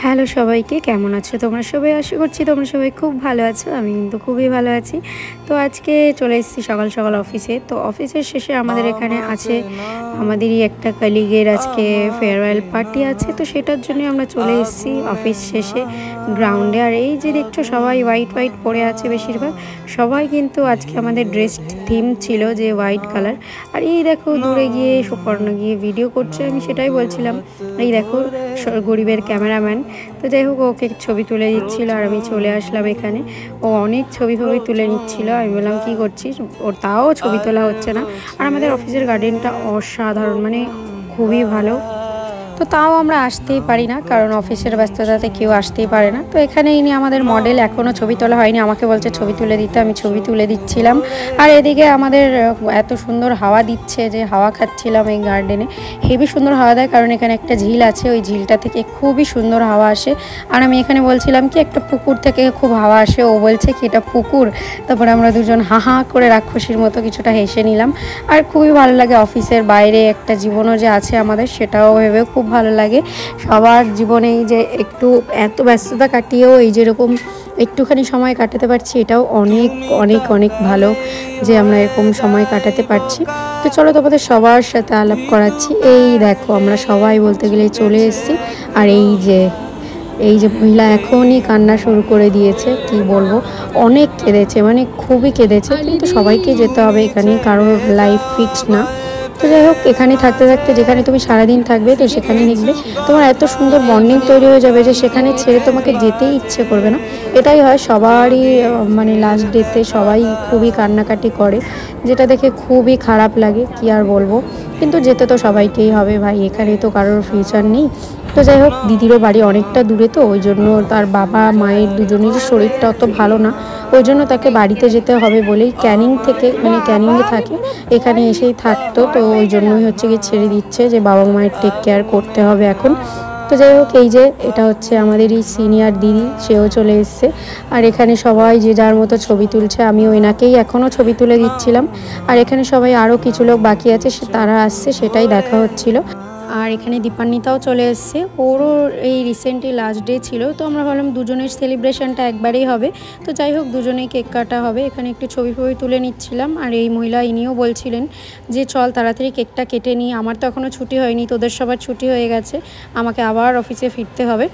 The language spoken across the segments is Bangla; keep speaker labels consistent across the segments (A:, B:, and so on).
A: হ্যালো সবাইকে, কেমন আছো তোমরা সবাই? আশা করছি তোমরা সবাই খুব ভালো আছো। আমি কিন্তু খুবই ভালো আছি। তো আজকে চলে এসেছি সকাল সকাল অফিসে। তো অফিসের শেষে আমাদের এখানে আছে আমাদেরই একটা কলিগের আজকে ফেয়ারওয়েল পার্টি আছে। তো সেটার জন্য আমরা চলে এসেছি অফিস শেষে গ্রাউন্ডে। আর এই যে দেখছো সবাই হোয়াইট হোয়াইট পরে আছে বেশিরভাগ। সবাই কিন্তু আজকে আমাদের ড্রেস থিম ছিল যে হোয়াইট কালার। আর এই দেখো দূরে গিয়ে সুপর্ণ গিয়ে ভিডিও করছে, আমি সেটাই বলছিলাম। এই দেখো গরিবের ক্যামেরাম্যান। তো যাই হোক ওকে ছবি তুলে দিচ্ছিলো আর আমি চলে আসলাম এখানে। ও অনেক ছবি তুলে নিচ্ছিল। আমি বললাম কী করছিস? ওর তাও ছবি তোলা হচ্ছে না। আর আমাদের অফিসের গার্ডেনটা অসাধারণ, মানে খুবই ভালো। তো তাও আমরা আসতেই পারি না, কারণ অফিসের ব্যস্ততাতে কেউ আসতেই পারে না। তো এখানে ইনি আমাদের মডেল, এখনও ছবি তোলা হয়নি, আমাকে বলছে ছবি তুলে দিতে, আমি ছবি তুলে দিচ্ছিলাম। আর এদিকে আমাদের এত সুন্দর হাওয়া দিচ্ছে যে হাওয়া খাচ্ছিলাম এই গার্ডেনে। হেবি সুন্দর হাওয়া দেয়, কারণ এখানে একটা ঝিল আছে, ওই ঝিলটা থেকে খুবই সুন্দর হাওয়া আসে। আর আমি এখানে বলছিলাম কি একটা পুকুর থেকে খুব হাওয়া আসে, ও বলছে কি এটা পুকুর। তারপরে আমরা দুজন হা হা করে রাক্ষসীর মতো কিছুটা হেসে নিলাম। আর খুবই ভালো লাগে, অফিসের বাইরে একটা জীবনও যে আছে আমাদের, সেটাও ভেবে খুব ভালো লাগে। সবার জীবনেই যে একটু এত ব্যস্ততা কাটিয়েও এই যেরকম একটুখানি সময় কাটাতে পারছি, এটাও অনেক অনেক অনেক ভালো যে আমরা এরকম সময় কাটাতে পারছি। তো চলো তোমাদের সবার সাথে আলাপ করাচ্ছি। এই দেখো আমরা সবাই বলতে গেলে চলে এসেছি। আর এই যে মহিলা এখনই কান্না শুরু করে দিয়েছে, কি বলবো, অনেক কেঁদেছে, মানে খুবই কেঁদেছে। কিন্তু সবাইকে যেতে হবে এখানে, কারোর লাইফ ফিক্স না। তো যাই হোক, এখানে থাকতে থাকতে যেখানে তুমি সারাদিন থাকবে, তো সেখানে দেখবে তোমার এত সুন্দর বন্ডিং তৈরি হয়ে যাবে যে সেখানে ছেড়ে তোমাকে যেতেই ইচ্ছে করবে না। এটাই হয় সবারই, মানে লাস্ট ডেতে সবাই খুবই কান্নাকাটি করে, যেটা দেখে খুবই খারাপ লাগে, কি আর বলবো। কিন্তু যেতে তো সবাইকেই হবে ভাই, এখানে তো কারোর ফিউচার নেই। তো যাই হোক, দিদিরও বাড়ি অনেকটা দূরে, তো ওই জন্য তার বাবা মায়ের দুজনেরই শরীরটা অত ভালো না, ওই জন্য তাকে বাড়িতে যেতে হবে বলেই ক্যানিং থেকে, মানে ক্যানিংয়ে থাকে, এখানে এসেই থাকতো। তো ওই জন্যই হচ্ছে গিয়ে ছেড়ে দিচ্ছে যে বাবা মায়ের টেক কেয়ার করতে হবে এখন। তো যাই হোক, এই যে এটা হচ্ছে আমাদের এই সিনিয়র দিদি, সেও চলে এসছে। আর এখানে সবাই যে যার মতো ছবি তুলছে, আমিও এনাকেই এখনও ছবি তুলে দিচ্ছিলাম। আর এখানে সবাই আরও কিছু লোক বাকি আছে, তারা আসছে, সেটাই দেখা হচ্ছিল। আর এখানে দীপান্বিতাও চলে এসছে, ওরও এই রিসেন্টলি লাস্ট ডে ছিল। তো আমরা ভাবলাম দুজনের সেলিব্রেশনটা একবারেই হবে। তো যাই হোক, দুজনেই কেক কাটা হবে। এখানে একটু ছবি তুলে নিচ্ছিলাম। আর এই মহিলা ইনিও বলছিলেন যে চল তাড়াতাড়ি কেকটা কেটে নিই, আমার তো এখনও ছুটি হয়নি, তোদের সবার ছুটি হয়ে গেছে, আমাকে আবার অফিসে ফিরতে হবে।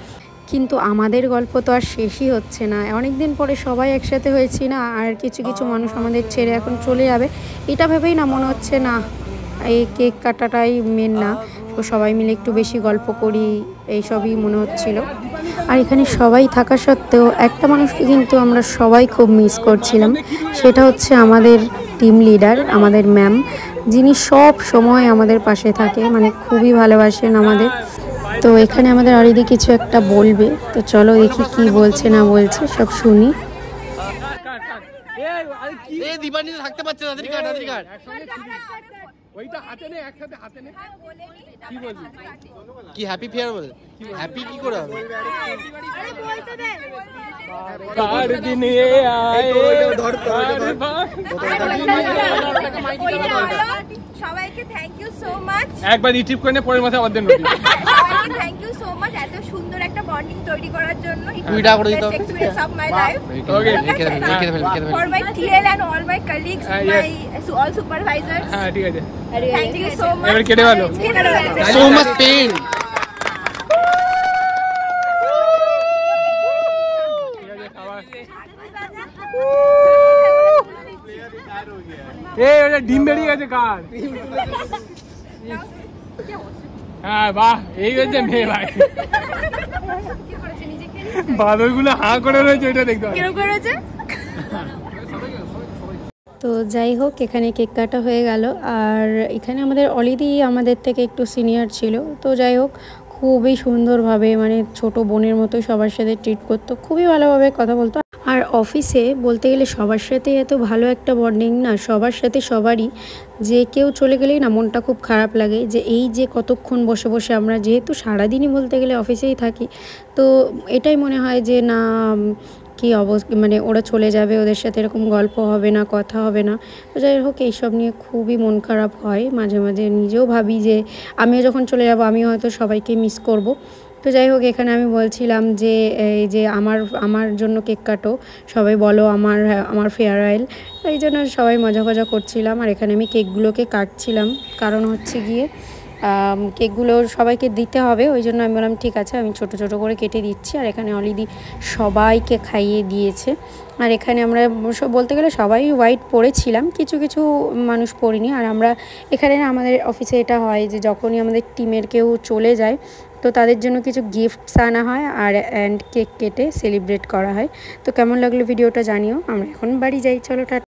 A: কিন্তু আমাদের গল্প তো আর শেষই হচ্ছে না, অনেক দিন পরে সবাই একসাথে হয়েছি না, আর কিছু কিছু মানুষ আমাদের ছেড়ে এখন চলে যাবে, এটা ভেবেই না মনে হচ্ছে না এই কেক কাটাটাই মেন না, তো সবাই মিলে একটু বেশি গল্প করি, এইসবই মনে হচ্ছিল। আর এখানে সবাই থাকা সত্ত্বেও একটা মানুষকে কিন্তু আমরা সবাই খুব মিস করছিলাম, সেটা হচ্ছে আমাদের টিম লিডার, আমাদের ম্যাম, যিনি সব সময় আমাদের পাশে থাকে, মানে খুবই ভালোবাসেন আমাদের। তো এখানে আমাদের অরিদি কিছু একটা বলবে, তো চলো দেখি কি বলছে না বলছে, সব শুনি।
B: থাকতে পারছে ওইটা হাতে নে, একসাথে হাতে নে। কি বলবি? কি হ্যাপি ফেয়ার বলে? হ্যাপি কি করে হবে? আরে বলতে দে। কার দিনে আয়ে ধর
C: সবাইকে থ্যাংক ইউ সো মাচ।
B: একবার ইউটিউব করে নে, পরের মাসে আমাদের নোটিস।
C: সবাইকে থ্যাংক ইউ সো মাচ এত সুন্দর একটা বন্ডিং তৈরি করার জন্য।
B: টুইটা করে দিতে হবে।
C: Experience of my life.
B: Okay,
C: for my TL and all my colleagues, my all supervisors.
B: হ্যাঁ ঠিক আছে,
C: থ্যাংক ইউ সো মাচ।
B: এবার কেটে ভালো। So much pain. এই ওটা ডিম বেরিয়ে গেছে কার? হ্যাঁ বাহ, এই হচ্ছে মেয়ে ভাই। বাদরগুলো হাঁ করে রয়েছে, ওইটা দেখতে হবে।
A: তো যাই হোক, এখানে কেক কাটা হয়ে গেল। আর এখানে আমাদের অলিদি আমাদের থেকে একটু সিনিয়র ছিল, তো যাই হোক খুবই সুন্দরভাবে, মানে ছোট বোনের মতো সবার সাথে ট্রিট করতো, খুবই ভালোভাবে কথা বলতো। আর অফিসে বলতে গেলে সবার সাথে এত ভালো একটা বন্ডিং না, সবার সাথে সবারই, যে কেউ চলে গেলেই না মনটা খুব খারাপ লাগে, যে এই যে কতক্ষণ বসে বসে আমরা, যেহেতু সারাদিনই বলতে গেলে অফিসেই থাকি, তো এটাই মনে হয় যে না কি অবস্থা, মানে ওরা চলে যাবে, ওদের সাথে এরকম গল্প হবে না, কথা হবে না। তো যাই হোক, এইসব নিয়ে খুবই মন খারাপ হয় মাঝে মাঝে, নিজেও ভাবি যে আমিও যখন চলে যাব আমিও হয়তো সবাইকে মিস করব। তো যাই হোক, এখানে আমি বলছিলাম যে এই যে আমার জন্য কেক কাটো, সবাই বলো আমার ফেয়ারওয়েল। এই জন্য সবাই মজা ফজা করছিলাম। আর এখানে আমি কেকগুলোকে কাটছিলাম, কারণ হচ্ছে গিয়ে কেকগুলো সবাইকে দিতে হবে, ওই জন্য আমি বললাম ঠিক আছে আমি ছোট ছোট করে কেটে দিচ্ছি। আর এখানে অলিদি সবাইকে খাইয়ে দিয়েছে। আর এখানে আমরা বলতে গেলে সবাই হোয়াইট পরেছিলাম, কিছু কিছু মানুষ পরিনি। আর আমরা এখানে আমাদের অফিসে এটা হয় যে যখনই আমাদের টিমের কেউ চলে যায় তো তাদের জন্য কিছু গিফটস আনা হয় আর কেক কেটে সেলিব্রেট করা হয়। তো কেমন লাগলো ভিডিওটা জানিও। আমরা এখন বাড়ি যাই, চলো টাটা।